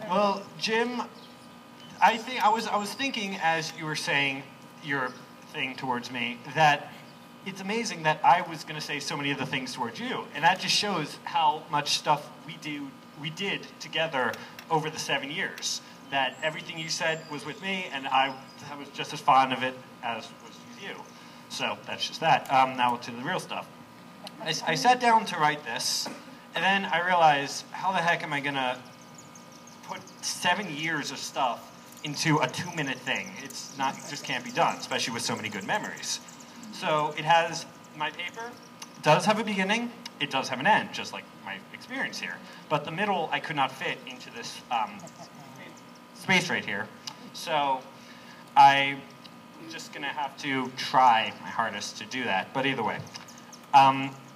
Well, Jim, I was thinking as you were saying your thing towards me that it's amazing that I was going to say so many of the things towards you, and that just shows how much stuff we did together over the 7 years. That everything you said was with me, and I was just as fond of it as was with you. So that's just that. Now to the real stuff. I sat down to write this, and then I realized, how the heck am I going to put 7 years of stuff into a 2-minute thing? It's not, it just can't be done, especially with so many good memories. So it has, my paper does have a beginning, it does have an end, just like my experience here. But the middle I could not fit into this space right here. So I'm just going to have to try my hardest to do that. But either way.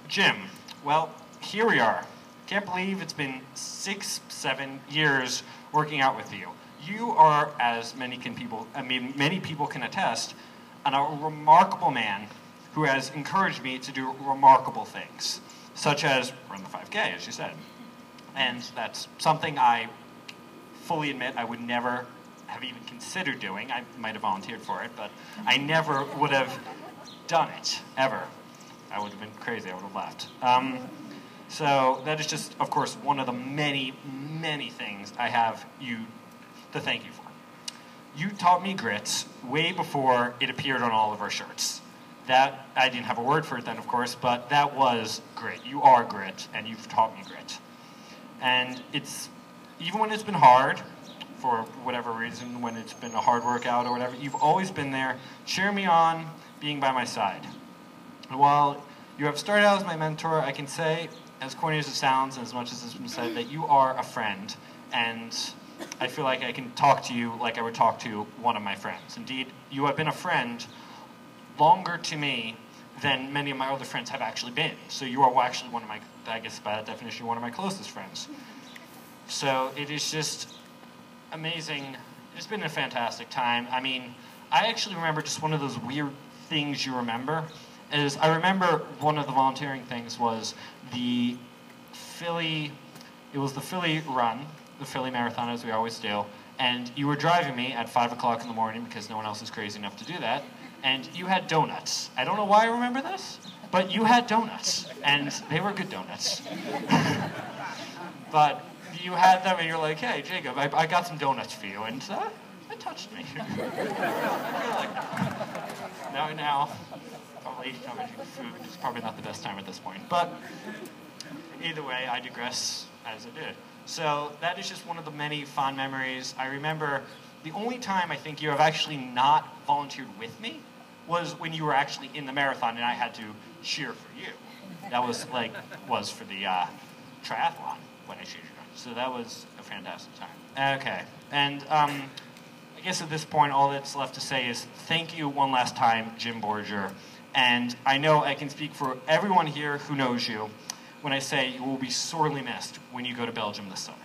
Jim, well, here we are. Can't believe it's been 6, 7 years working out with you. You are, as many people can attest, a remarkable man who has encouraged me to do remarkable things, such as run the 5K, as you said. And that's something I fully admit I would never have even considered doing. I might have volunteered for it, but I never would have done it, ever. I would have been crazy, I would have left. So that is just, of course, one of the many, many things I have you to thank you for. You taught me grit way before it appeared on all of our shirts. That, I didn't have a word for it then, of course, but that was grit. You are grit, and you've taught me grit. And it's, even when it's been hard, for whatever reason, when it's been a hard workout or whatever, you've always been there, cheering me on, being by my side. And while you have started out as my mentor, I can say, as corny as it sounds, and as much as has been said, that you are a friend, and I feel like I can talk to you like I would talk to one of my friends. Indeed, you have been a friend longer to me than many of my other friends have actually been. So you are actually one of my, I guess by that definition, one of my closest friends. So it is just amazing. It's been a fantastic time. I mean, I actually remember just one of those weird things you remember. Is I remember one of the volunteering things was the Philly run, the Philly marathon, as we always do, and you were driving me at 5 o'clock in the morning because no one else is crazy enough to do that, and you had donuts. I don't know why I remember this, but you had donuts, and they were good donuts. But you had them, and you're like, hey, Jacob, I got some donuts for you, and that touched me. Now, probably food is probably not the best time at this point, but either way, I digress as I did. So that is just one of the many fond memories. I remember the only time I think you have actually not volunteered with me was when you were actually in the marathon and I had to cheer for you. That was for the triathlon when I cheered you on. So that was a fantastic time. Okay, and I guess at this point all that's left to say is thank you one last time, Jim Borger. And I know I can speak for everyone here who knows you when I say you will be sorely missed when you go to Belgium this summer.